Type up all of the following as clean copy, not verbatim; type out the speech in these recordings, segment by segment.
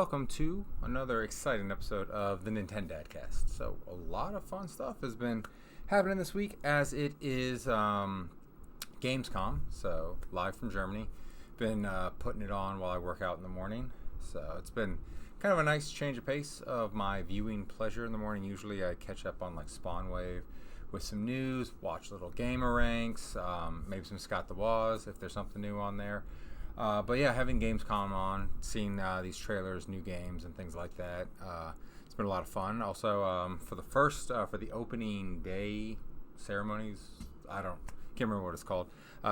welcome to another exciting episode of the Ninten-Dadcast. So, a lot of fun stuff has been happening this week as it is Gamescom, so live from Germany. Been putting it on while I work out in the morning, so it's been kind of a nice change of pace of my viewing pleasure in the morning. Usually I catch up on like Spawn Wave with some news, watch little gamer ranks, maybe some Scott the Woz if there's something new on there. But yeah, having Gamescom on, seeing these trailers, new games, and things like that, it's been a lot of fun. Also, for the opening day ceremonies, can't remember what it's called.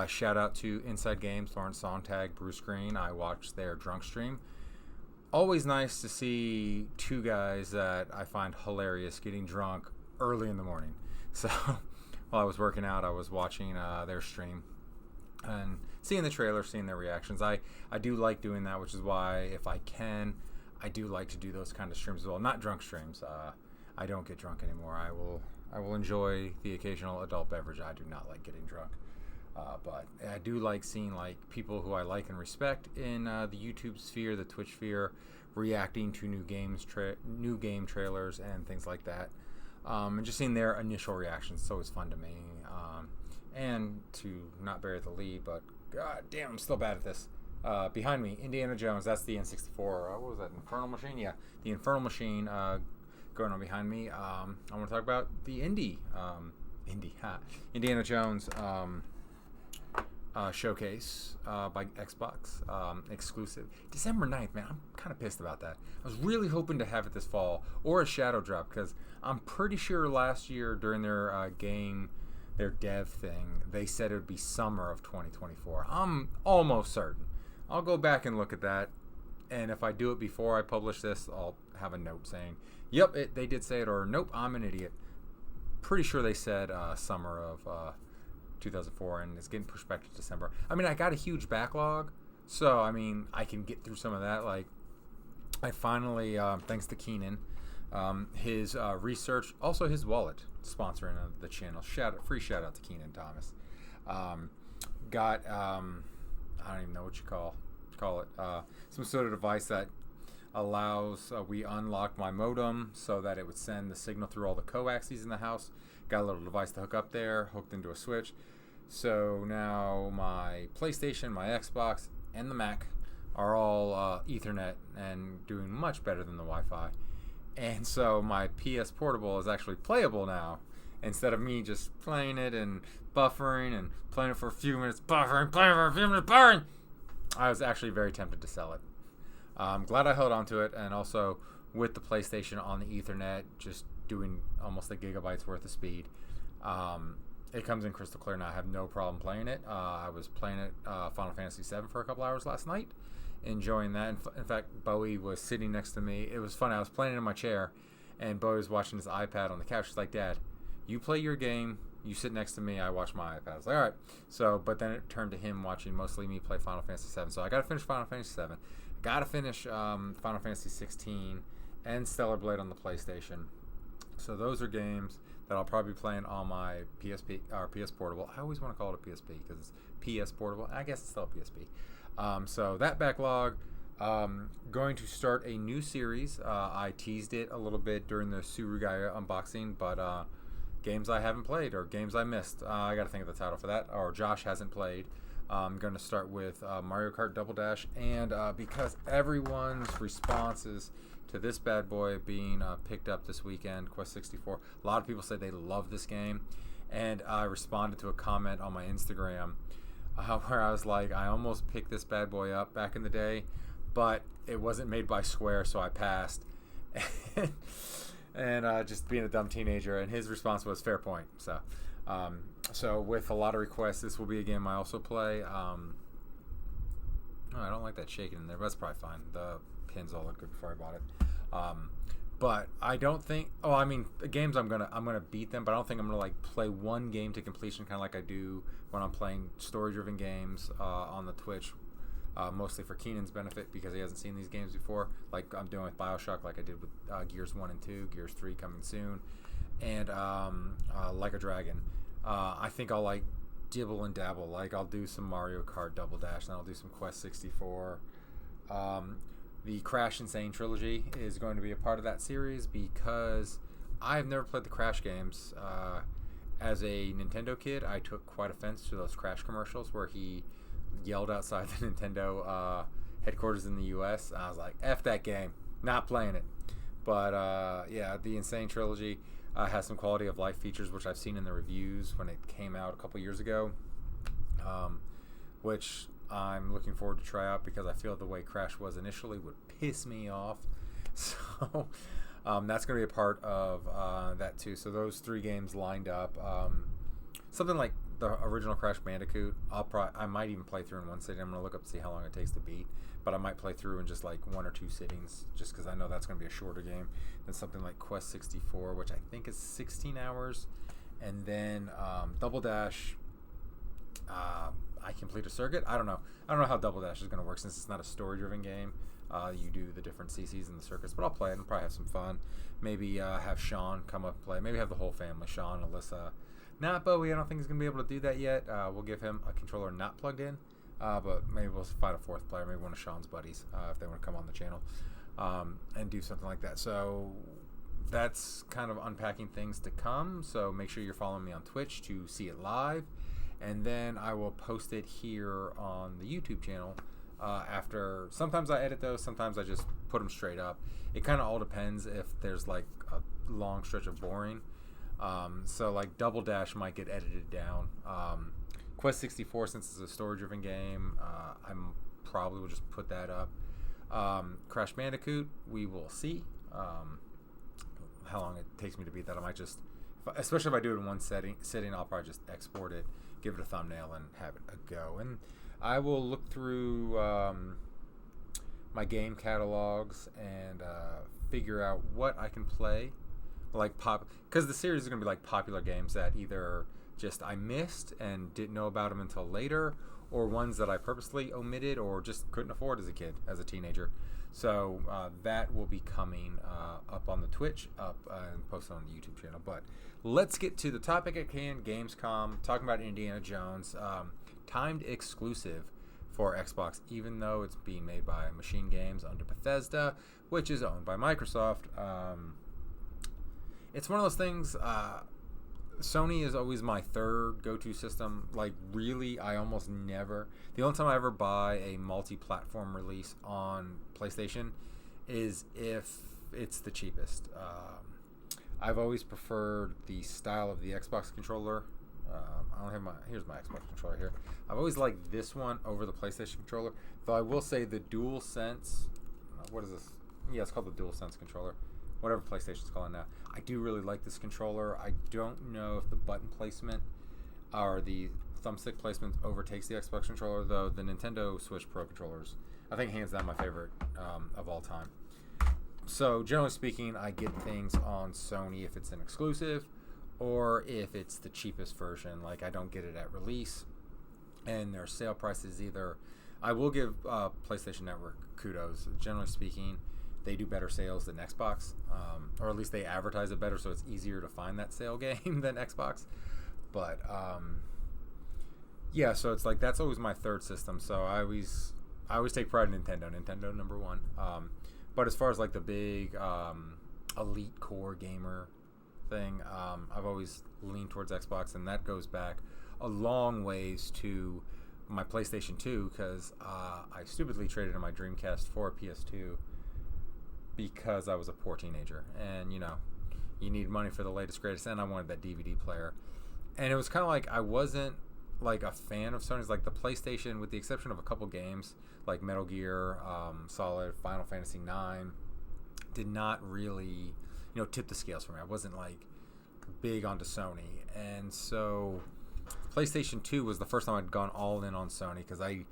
Shout out to Inside Games, Lawrence Sontag, Bruce Green. I watched their drunk stream. Always nice to see two guys that I find hilarious getting drunk early in the morning. So while I was working out, I was watching their stream and seeing the trailer, seeing their reactions. I do like doing that, which is why, if I can, I do like to do those kind of streams as well. Not drunk streams. I don't get drunk anymore. I will enjoy the occasional adult beverage. I do not like getting drunk. But I do like seeing like people who I like and respect in the YouTube sphere, the Twitch sphere, reacting to new game trailers and things like that. And just seeing their initial reactions. It's always fun to me. And to not bury the lead, but god damn, I'm still bad at this. Behind me, Indiana Jones. That's the N64. What was that? Infernal Machine? Yeah, the Infernal Machine going on behind me. I want to talk about the Indiana Jones showcase by Xbox, exclusive. December 9th, man. I'm kind of pissed about that. I was really hoping to have it this fall or a shadow drop, because I'm pretty sure last year during their their dev thing, they said it would be summer of 2024. I'm almost certain. I'll go back and look at that, and if I do it before I publish this, I'll have a note saying, yep, they did say it, or nope, I'm an idiot. Pretty sure they said summer of 2004, and it's getting pushed back to December. I mean, I got a huge backlog, so I mean, I can get through some of that. Like, I finally, thanks to Keenan, his research, also his wallet, sponsoring of the channel. Free shout out to Keenan Thomas. Got I don't even know what you call it. Some sort of device that allows we unlocked my modem so that it would send the signal through all the coaxes in the house. Got a little device to hook up there, hooked into a switch. So now my PlayStation, my Xbox, and the Mac are all Ethernet and doing much better than the Wi-Fi. And so my PS Portable is actually playable now, instead of me just playing it and buffering and playing it for a few minutes, buffering, playing for a few minutes, buffering. I was actually very tempted to sell it. I'm glad I held on to it, and also with the PlayStation on the Ethernet, just doing almost a gigabyte's worth of speed. It comes in crystal clear now. I have no problem playing it. I was playing it Final Fantasy VII for a couple hours last night, enjoying that. In fact, Bowie was sitting next to me. It was funny. I was playing it in my chair, and Bowie was watching his iPad on the couch. She's like, Dad, you play your game, you sit next to me, I watch my iPad. I was like, all right. So, but then it turned to him watching mostly me play Final Fantasy VII. So I got to finish Final Fantasy VII. Got to finish Final Fantasy 16 and Stellar Blade on the PlayStation. So those are games that I'll probably be playing on my PSP or PS Portable. I always want to call it a PSP because it's PS Portable. I guess it's still a PSP. So that backlog. Going to start a new series. I teased it a little bit during the Surugaya unboxing, but games I haven't played or games I missed. I got to think of the title for that. Or Josh hasn't played. I'm going to start with Mario Kart Double Dash, and because everyone's responses to this bad boy being picked up this weekend, Quest 64, a lot of people say they love this game, and I responded to a comment on my Instagram where I was like, I almost picked this bad boy up back in the day, but it wasn't made by Square, so I passed. And just being a dumb teenager, and his response was fair point. So with a lot of requests, this will be a game I also play. I don't like that shaking in there, but that's probably fine. The pins all look good before I bought it. But I don't think. Oh, I mean, the games I'm gonna beat them, but I don't think I'm gonna like play one game to completion, kind of like I do when I'm playing story-driven games on the Twitch. Mostly for Keenan's benefit because he hasn't seen these games before, like I'm doing with BioShock, like I did with Gears 1 and 2, Gears 3 coming soon, and Like a Dragon. I think I'll like dibble and dabble. Like I'll do some Mario Kart Double Dash, then I'll do some Quest 64. the Crash Insane trilogy is going to be a part of that series because I've never played the Crash games. As a Nintendo kid, I took quite offense to those Crash commercials where he yelled outside the Nintendo headquarters in the U.S. I was like, F that game, not playing it. But yeah, the Insane trilogy has some quality of life features, which I've seen in the reviews when it came out a couple years ago, which I'm looking forward to try out because I feel the way Crash was initially would piss me off. So that's going to be a part of that too. So those 3 games lined up. Something like the original Crash Bandicoot, I might even play through in one sitting. I'm going to look up to see how long it takes to beat, but I might play through in just like 1 or 2 sittings, just because I know that's going to be a shorter game than something like Quest 64, which I think is 16 hours. And then Double Dash, I complete a circuit. I don't know how Double Dash is going to work since it's not a story-driven game. You do the different CCs and the circuits, but I'll play it and probably have some fun. Maybe have Sean come up and play. Maybe have the whole family, Sean, Alyssa. Not Bowie, I don't think he's going to be able to do that yet. We'll give him a controller not plugged in, but maybe we'll find a 4th player, maybe one of Sean's buddies, if they want to come on the channel and do something like that. So that's kind of unpacking things to come, so make sure you're following me on Twitch to see it live, and then I will post it here on the YouTube channel after. Sometimes I edit those, sometimes I just put them straight up. It kind of all depends if there's like a long stretch of boring. So like Double Dash might get edited down. Quest 64, since it's a story-driven game, I probably will just put that up. Crash Bandicoot, we will see how long it takes me to beat that. I might just, especially if I do it in one sitting, I'll probably just export it, give it a thumbnail, and have it a go. And I will look through my game catalogs and figure out what I can play. Like because the series is going to be like popular games that either just I missed and didn't know about them until later, or ones that I purposely omitted or just couldn't afford as a kid, as a teenager. So that will be coming up on the Twitch, and posted on the YouTube channel. But let's get to the topic at hand, Gamescom, talking about Indiana Jones. Timed exclusive for Xbox, even though it's being made by Machine Games under Bethesda, which is owned by Microsoft. It's one of those things, Sony is always my third go-to system. Like, really, I almost never... The only time I ever buy a multi-platform release on PlayStation is if it's the cheapest. I've always preferred the style of the Xbox controller. I don't have my... Here's my Xbox controller here. I've always liked this one over the PlayStation controller. Though I will say the DualSense... what is this? Yeah, it's called the DualSense controller. Whatever PlayStation's calling now. I do really like this controller. I don't know if the button placement or the thumbstick placement overtakes the Xbox controller, though the Nintendo Switch Pro controllers, I think hands down my favorite of all time. So generally speaking, I get things on Sony if it's an exclusive or if it's the cheapest version. Like I don't get it at release, and their sale prices either. I will give PlayStation Network kudos. Generally speaking, they do better sales than Xbox, or at least they advertise it better, so it's easier to find that sale game than Xbox. But yeah, so it's like that's always my third system. So I always take pride in Nintendo number one. But as far as like the big elite core gamer thing, I've always leaned towards Xbox, and that goes back a long ways to my PlayStation 2 because I stupidly traded in my Dreamcast for a PS2. Because I was a poor teenager, and you need money for the latest greatest, and I wanted that DVD player. And it was kind of like I wasn't like a fan of Sony's. Like the PlayStation, with the exception of a couple games like Metal Gear Solid, Final Fantasy 9, did not really tip the scales for me. I wasn't like big onto Sony, and so PlayStation 2 was the first time I'd gone all in on Sony because I've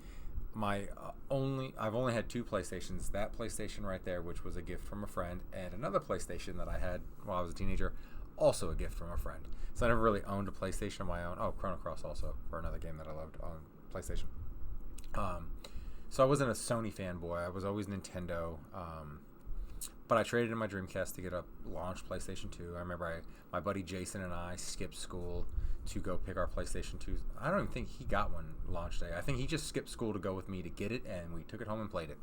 only had 2 PlayStations. That PlayStation right there, which was a gift from a friend, and another PlayStation that I had while I was a teenager, also a gift from a friend. So I never really owned a PlayStation of my own. Oh, Chrono Cross also, for another game that I loved on PlayStation. So I wasn't a Sony fanboy. I was always Nintendo. But I traded in my Dreamcast to get a launch PlayStation 2. I remember my buddy Jason and I skipped school to go pick our PlayStation 2s. I don't even think he got one launch day. I think he just skipped school to go with me to get it, and we took it home and played it.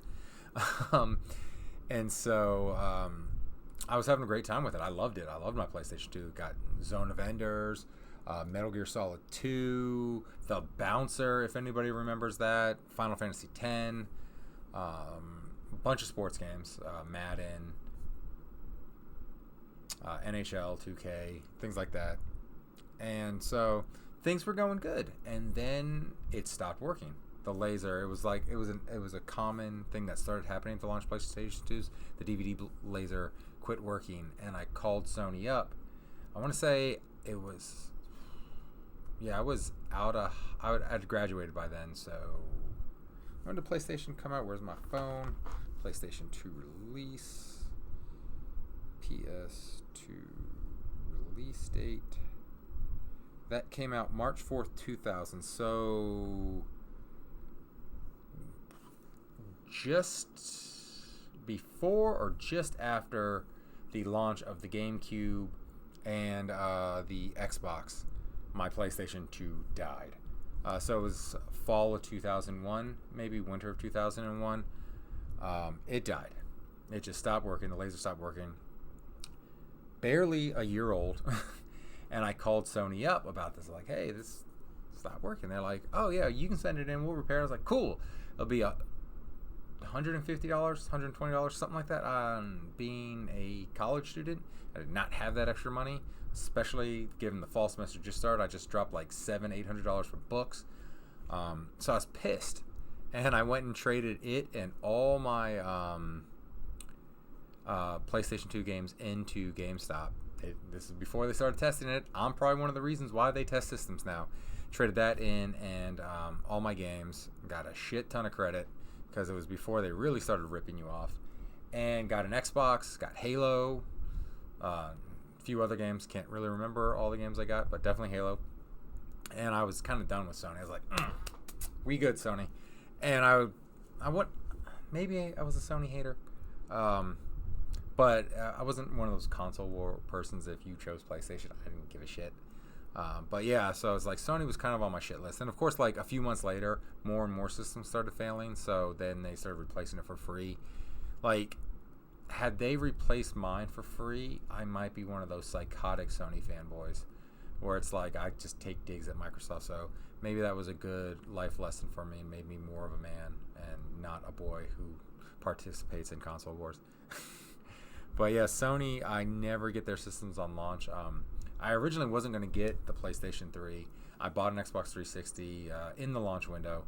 um, and so I was having a great time with it. I loved it. I loved my PlayStation 2. Got Zone of Enders, Metal Gear Solid 2, The Bouncer, if anybody remembers that, Final Fantasy X, a bunch of sports games, Madden, NHL 2K, things like that. And so things were going good, and then it stopped working. The laser, it was a common thing that started happening at the launch PlayStation 2s. The DVD laser quit working, and I called Sony up. I want to say it was, I was I'd graduated by then. So when did PlayStation come out? Where's my phone? PlayStation 2 release, PS2 release date. That came out March 4th, 2000. So just before or just after the launch of the GameCube and the Xbox, my PlayStation 2 died. So it was fall of 2001, maybe winter of 2001. It died. It just stopped working. The laser stopped working. Barely a year old. And I called Sony up about this, like, hey, this stopped working. They're like, oh, yeah, you can send it in. We'll repair it. I was like, cool. It'll be $150, $120, something like that. Being a college student, I did not have that extra money, especially given the fall semester just started. I just dropped like $700-800 for books. So I was pissed. And I went and traded it and all my PlayStation 2 games into GameStop. This is before they started testing it. I'm probably one of the reasons why they test systems now. Traded that in, and all my games, got a shit ton of credit because it was before they really started ripping you off. And got an Xbox, got Halo, a few other games. Can't really remember all the games I got, but definitely Halo. And I was kind of done with Sony. I was like, we good, Sony. And I maybe I was a Sony hater. But I wasn't one of those console war persons. If you chose PlayStation, I didn't give a shit. But yeah, so I was like, Sony was kind of on my shit list. And of course, like a few months later, more and more systems started failing. So then they started replacing it for free. Like, had they replaced mine for free, I might be one of those psychotic Sony fanboys where it's like I just take digs at Microsoft. So maybe that was a good life lesson for me and made me more of a man and not a boy who participates in console wars. But yeah, Sony, I never get their systems on launch. I originally wasn't going to get the PlayStation 3. I bought an Xbox 360 in the launch window,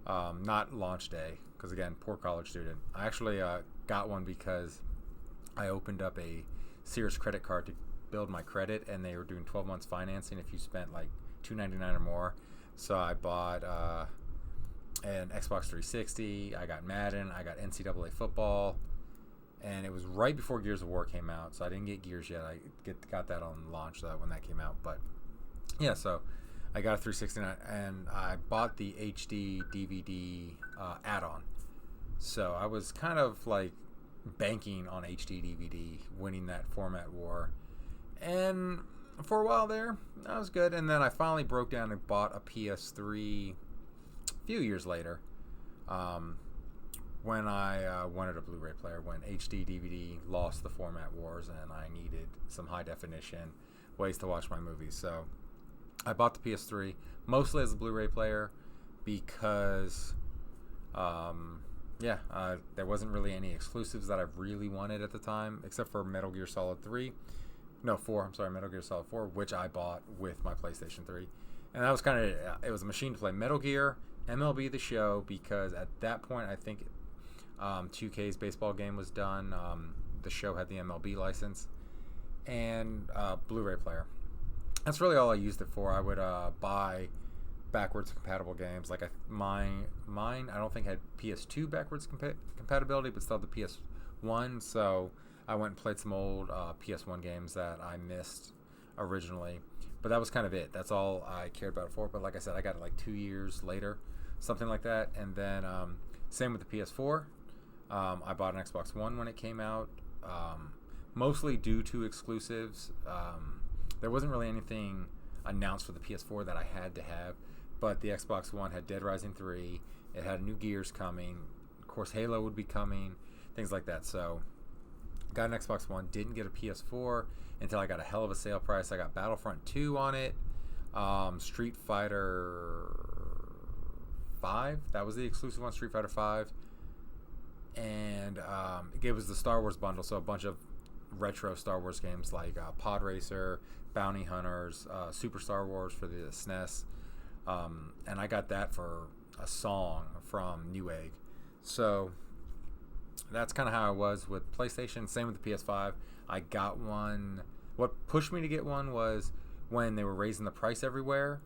not launch day, because again, poor college student. I actually got one because I opened up a Sears credit card to build my credit, and they were doing 12 months financing if you spent like $299 or more. So I bought an Xbox 360. I got Madden. I got NCAA football. And it was right before Gears of War came out, so I didn't get Gears yet. I got that on launch when that came out. But yeah, so I got a 360 and I bought the HD DVD add-on. So I was kind of like banking on HD DVD winning that format war. And for a while there, that was good. And then I finally broke down and bought a PS3 a few years later. When I wanted a Blu-ray player, when HD DVD lost the format wars and I needed some high definition ways to watch my movies. So I bought the PS3 mostly as a Blu-ray player because there wasn't really any exclusives that I really wanted at the time except for Metal Gear Solid 4, Metal Gear Solid 4, which I bought with my PlayStation 3. And that was kind of, it was a machine to play Metal Gear, MLB The Show, because at that point I think 2K's baseball game was done. The show had the MLB license, and Blu-ray player. That's really all I used it for. I would buy backwards compatible games. Like mine, I don't think had PS2 backwards compatibility, but still the PS1. So I went and played some old PS1 games that I missed originally. But that was kind of it. That's all I cared about it for. But like I said, I got it like 2 years later, something like that. And then same with the PS4. I bought an Xbox One when it came out, mostly due to exclusives. There wasn't really anything announced for the PS4 that I had to have, but the Xbox One had Dead Rising 3. It had new Gears coming, Of course, Halo would be coming, things like that. So, got an Xbox One, didn't get a PS4 until I got a hell of a sale price. I got Battlefront 2 on it, Street Fighter 5, that was the exclusive one, Street Fighter 5, and it was the Star Wars bundle, so a bunch of retro Star Wars games like Pod Racer, Bounty Hunters, Super Star Wars for the SNES, and I got that for a song from Newegg. So that's kind of how I was with PlayStation. Same with the PS5. I got one. What pushed me to get one was when they were raising the price everywhere,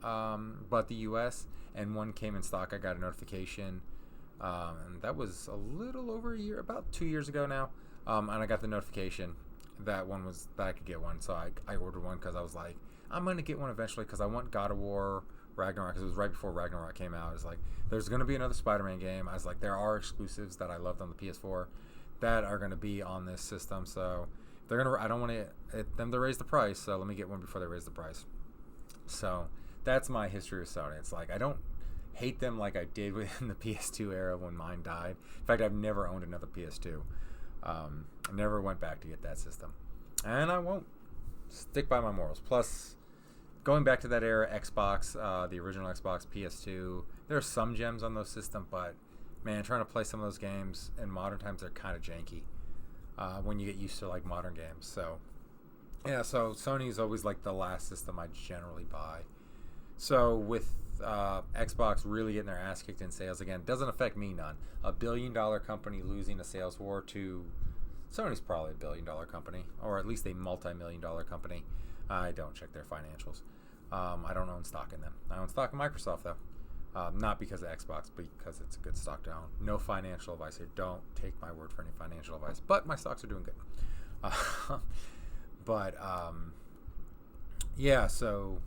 but the US, and one came in stock. I got a notification, and that was a little over a year, about 2 years ago now, and I got the notification that I could get one. So I ordered one because I was like, I'm going to get one eventually because I want God of War Ragnarok, because it was right before Ragnarok came out. It's like, there's going to be another Spider-Man game. I was like, there are exclusives that I loved on the PS4 that are going to be on this system. So I don't want them to raise the price, so let me get one before they raise the price. So that's my history with Sony. It's like, I don't hate them like I did within the PS2 era when mine died. In fact, I've never owned another PS2. I never went back to get that system, and I won't. Stick by my morals. Plus, going back to that era, Xbox, the original Xbox, PS2, there are some gems on those systems, but man, trying to play some of those games in modern times, they're kind of janky when you get used to like modern games. So yeah, so Sony's always like the last system I generally buy. So with Xbox really getting their ass kicked in sales again, doesn't affect me none. A $1 billion company losing a sales war to Sony's probably a $1 billion company, or at least a multi-million-dollar company. I don't check their financials. I don't own stock in them. I own stock in Microsoft, though. Not because of Xbox, but because it's a good stock to own. No financial advice here. Don't take my word for any financial advice. But my stocks are doing good. Yeah, so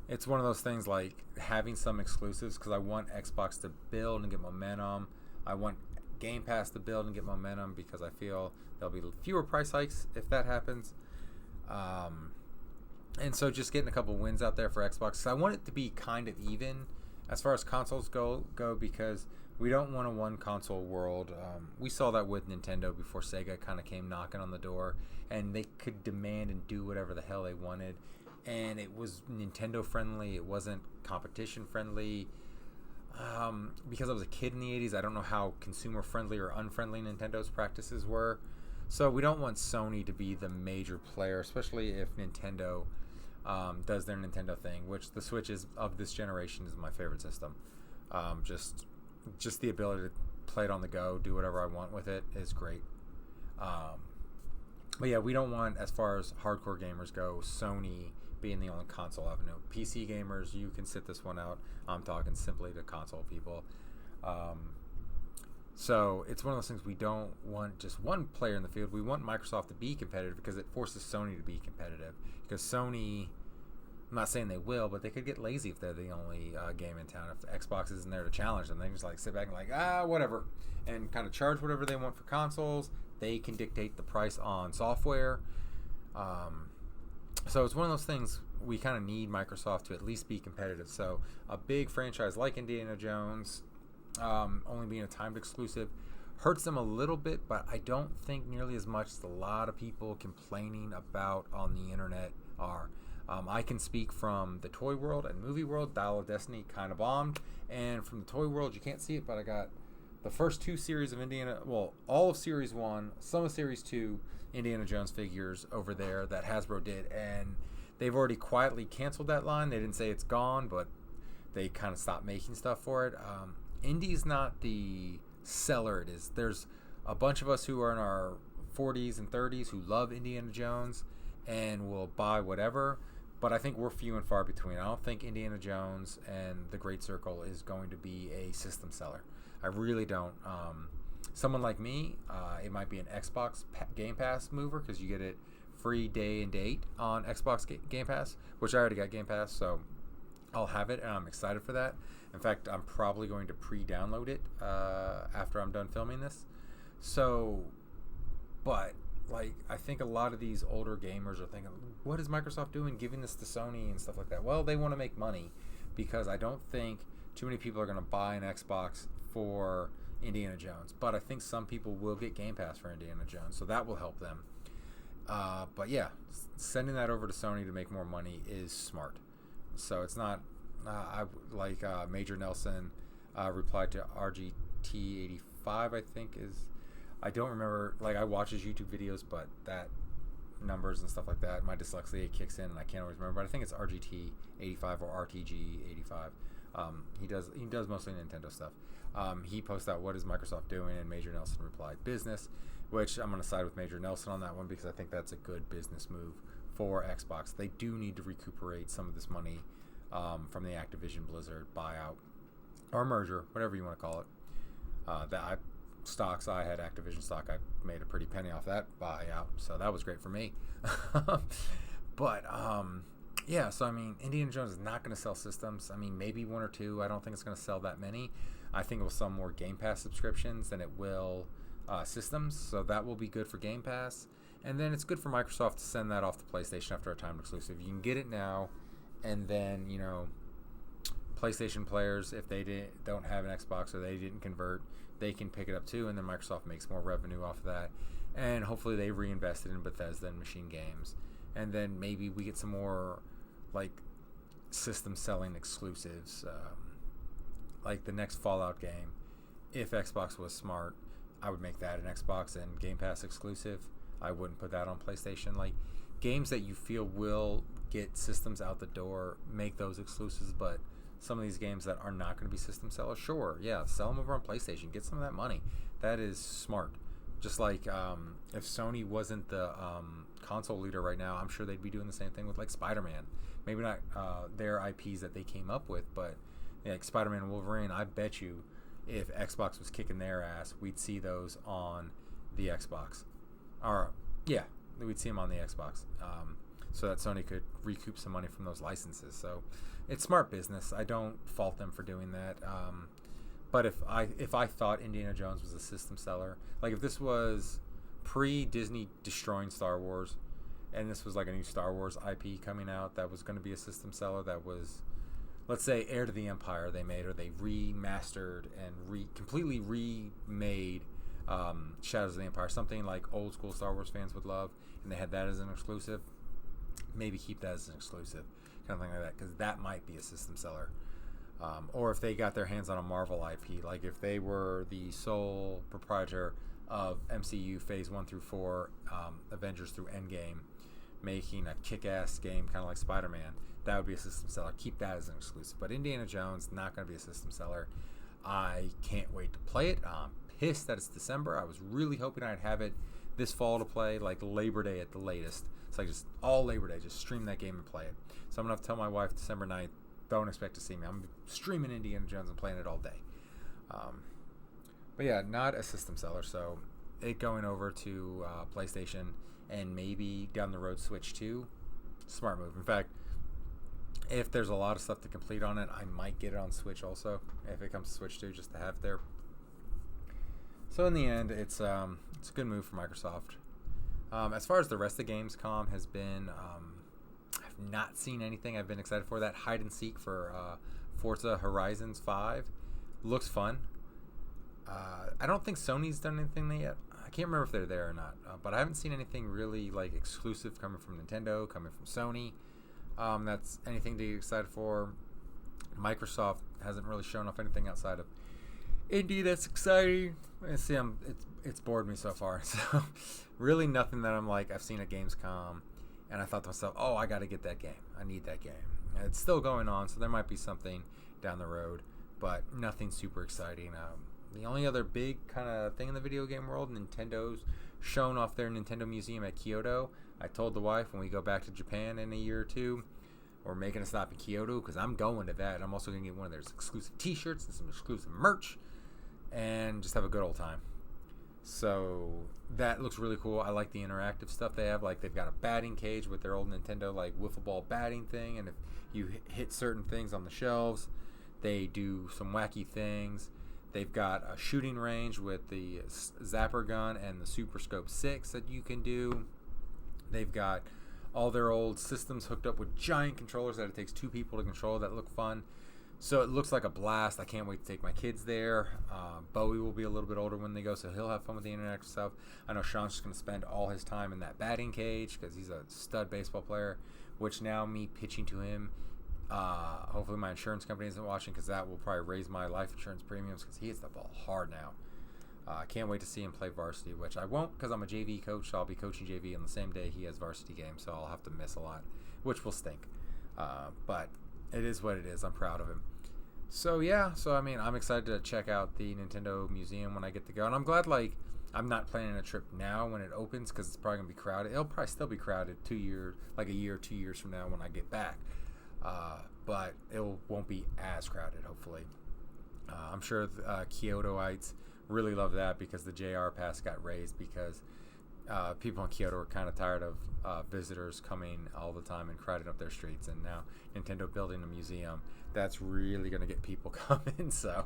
it's one of those things like having some exclusives, because I want Xbox to build and get momentum. I want Game Pass to build and get momentum, because I feel there'll be fewer price hikes if that happens. And so just getting a couple wins out there for Xbox. So I want it to be kind of even as far as consoles go, because we don't want a one console world. We saw that with Nintendo before Sega kind of came knocking on the door, and they could demand and do whatever the hell they wanted. And it was Nintendo friendly. It wasn't competition friendly. Because I was a kid in the 80s, I don't know how consumer friendly or unfriendly Nintendo's practices were. So we don't want Sony to be the major player, especially if Nintendo does their Nintendo thing, which the Switch is of this generation is my favorite system. Just the ability to play it on the go, do whatever I want with it is great. But yeah, we don't want, as far as hardcore gamers go, Sony being the only console avenue. PC gamers, you can sit this one out. I'm talking simply to console people. So it's one of those things, we don't want just one player in the field. We want Microsoft to be competitive, because it forces Sony to be competitive. Because Sony, I'm not saying they will, but they could get lazy if they're the only game in town. If Xbox isn't there to challenge them, they just like sit back and like, whatever, and kind of charge whatever they want for consoles. They can dictate the price on software. So it's one of those things, we kind of need Microsoft to at least be competitive. So a big franchise like Indiana Jones, only being a timed exclusive, hurts them a little bit, but I don't think nearly as much as a lot of people complaining about on the internet are. I can speak from the toy world and movie world. Dial of Destiny kind of bombed, and from the toy world, you can't see it, but I got the first two series of all of Series 1, some of Series 2 Indiana Jones figures over there that Hasbro did, and they've already quietly canceled that line. They didn't say it's gone, but they kind of stopped making stuff for it. Indy's not the seller it is. There's a bunch of us who are in our 40s and 30s who love Indiana Jones and will buy whatever, but I think we're few and far between. I don't think Indiana Jones and the Great Circle is going to be a system seller. I really don't. Someone like me, it might be an Xbox Game Pass mover, because you get it free day and date on Xbox Game Pass, which I already got Game Pass, so I'll have it, and I'm excited for that. In fact, I'm probably going to pre-download it after I'm done filming this. So, but like, I think a lot of these older gamers are thinking, what is Microsoft doing giving this to Sony and stuff like that? Well, they want to make money, because I don't think too many people are going to buy an Xbox for Indiana Jones. But I think some people will get Game Pass for Indiana Jones, so that will help them. But yeah, sending that over to Sony to make more money is smart. So it's not Major Nelson replied to RGT85, I think is. I don't remember. Like, I watch his YouTube videos, but that numbers and stuff like that, my dyslexia kicks in, and I can't always remember. But I think it's RGT85 or RTG85. He does mostly Nintendo stuff. He posted out, what is Microsoft doing, and Major Nelson replied, business, which I'm going to side with Major Nelson on that one because I think that's a good business move for Xbox. They do need to recuperate some of this money from the Activision Blizzard buyout or merger, whatever you want to call it. I had Activision stock. I made a pretty penny off that buyout, so that was great for me. But yeah, so I mean, Indiana Jones is not going to sell systems. I mean, maybe one or two. I don't think it's going to sell that many. I think it will sell more Game Pass subscriptions than it will systems, so that will be good for Game Pass. And then it's good for Microsoft to send that off to PlayStation after a timed exclusive. You can get it now, and then, you know, PlayStation players, if they don't have an Xbox or they didn't convert, they can pick it up too, and then Microsoft makes more revenue off of that. And hopefully they reinvest it in Bethesda and Machine Games. And then maybe we get some more, like, system selling exclusives, like the next Fallout game. If Xbox was smart, I would make that an Xbox and Game Pass exclusive. I wouldn't put that on PlayStation. Like, games that you feel will get systems out the door, make those exclusives. But some of these games that are not going to be system sellers, sure, yeah, sell them over on PlayStation. Get some of that money. That is smart. Just like if Sony wasn't the console leader right now, I'm sure they'd be doing the same thing with, like, Spider-Man. Maybe not their IPs that they came up with, but yeah, like Spider-Man and Wolverine, I bet you if Xbox was kicking their ass, we'd see those on the Xbox. Or, yeah, we'd see them on the Xbox. So that Sony could recoup some money from those licenses. So it's smart business. I don't fault them for doing that. But if I thought Indiana Jones was a system seller, like if this was pre-Disney destroying Star Wars, and this was like a new Star Wars IP coming out that was going to be a system seller, that was, let's say, Heir to the Empire they made, or they remastered and completely remade Shadows of the Empire, something like old school Star Wars fans would love, and they had that as an exclusive, maybe keep that as an exclusive, kind of thing like that, because that might be a system seller. Or if they got their hands on a Marvel IP, like if they were the sole proprietor of MCU Phase 1 through 4, Avengers through Endgame, making a kick-ass game kind of like Spider-Man, that would be a system seller. Keep that as an exclusive. But Indiana Jones, not going to be a system seller. I can't wait to play it. I'm pissed that it's December. I was really hoping I'd have it this fall to play, like Labor Day at the latest. It's like just all Labor Day, just stream that game and play it. So I'm going to have to tell my wife December 9th, don't expect to see me. I'm streaming Indiana Jones and playing it all day. But yeah, not a system seller. So it going over to PlayStation and maybe down the road Switch 2, smart move. In fact, if there's a lot of stuff to complete on it, I might get it on Switch also, if it comes to Switch 2, just to have it there. So in the end, it's a good move for Microsoft. As far as the rest of Gamescom has been, I've not seen anything I've been excited for. That hide and seek for Forza Horizons 5 looks fun. I don't think Sony's done anything yet. I can't remember if they're there or not, but I haven't seen anything really like exclusive coming from Nintendo, coming from Sony. That's anything to get excited for. Microsoft hasn't really shown off anything outside of indie that's exciting. See, it's bored me so far. So really nothing that I'm like, I've seen at Gamescom and I thought to myself, oh, I got to get that game. I need that game. And it's still going on, so there might be something down the road, but nothing super exciting. The only other big kind of thing in the video game world, Nintendo's shown off their Nintendo Museum at Kyoto. I told the wife when we go back to Japan in a year or two, we're making a stop in Kyoto because I'm going to that. I'm also going to get one of their exclusive t-shirts and some exclusive merch and just have a good old time. So that looks really cool. I like the interactive stuff they have. Like, they've got a batting cage with their old Nintendo, like, wiffle ball batting thing, and if you hit certain things on the shelves, they do some wacky things. They've got a shooting range with the Zapper gun and the Super Scope 6 that you can do. They've got all their old systems hooked up with giant controllers that it takes two people to control that look fun. So it looks like a blast. I can't wait to take my kids there. Bowie will be a little bit older when they go, so he'll have fun with the interactive stuff. I know Sean's just going to spend all his time in that batting cage because he's a stud baseball player, which now me pitching to him, hopefully my insurance company isn't watching because that will probably raise my life insurance premiums because he hits the ball hard now. I can't wait to see him play varsity, which I won't because I'm a JV coach, so I'll be coaching JV on the same day he has varsity games, so I'll have to miss a lot, which will stink. But it is what it is. I'm proud of him. So yeah, I mean, I'm excited to check out the Nintendo Museum when I get to go, and I'm glad I'm not planning a trip now when it opens because it's probably gonna be crowded. It'll probably still be crowded 2 years, like a year, 2 years from now when I get back, but it won't be as crowded. Hopefully, I'm sure Kyotoites really love that because the JR pass got raised because people in Kyoto are kind of tired of visitors coming all the time and crowding up their streets, and now Nintendo building a museum, that's really going to get people coming. So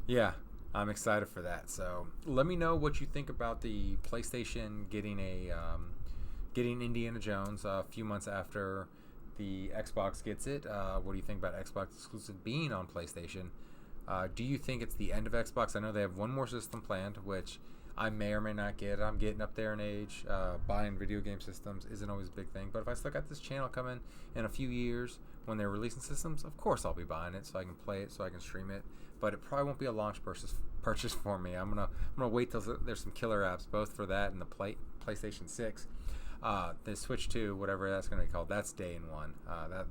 yeah, I'm excited for that. So let me know what you think about the PlayStation getting Indiana Jones a few months after the Xbox gets it. What do you think about Xbox exclusive being on PlayStation? Do you think it's the end of Xbox? I know they have one more system planned, which I may or may not get. I'm getting up there in age. Buying video game systems isn't always a big thing. But if I still got this channel coming in a few years when they're releasing systems, of course I'll be buying it so I can play it, so I can stream it. But it probably won't be a launch purchase for me. I'm gonna wait till there's some killer apps, both for that and the PlayStation 6. The Switch 2, whatever that's going to be called, that's day in one.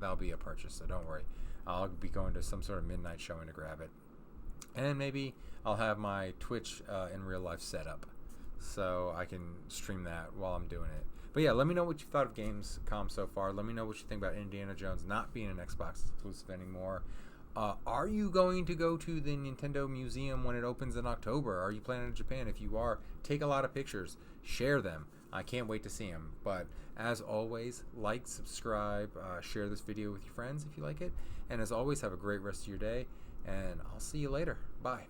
That'll be a purchase, so don't worry. I'll be going to some sort of midnight showing to grab it. And maybe I'll have my Twitch in real life set up so I can stream that while I'm doing it. But yeah, let me know what you thought of Gamescom so far. Let me know what you think about Indiana Jones not being an Xbox exclusive anymore. Are you going to go to the Nintendo Museum when it opens in October? Are you planning in Japan? If you are, take a lot of pictures. Share them. I can't wait to see them. But as always, like, subscribe, share this video with your friends if you like it. And as always, have a great rest of your day. And I'll see you later. Bye.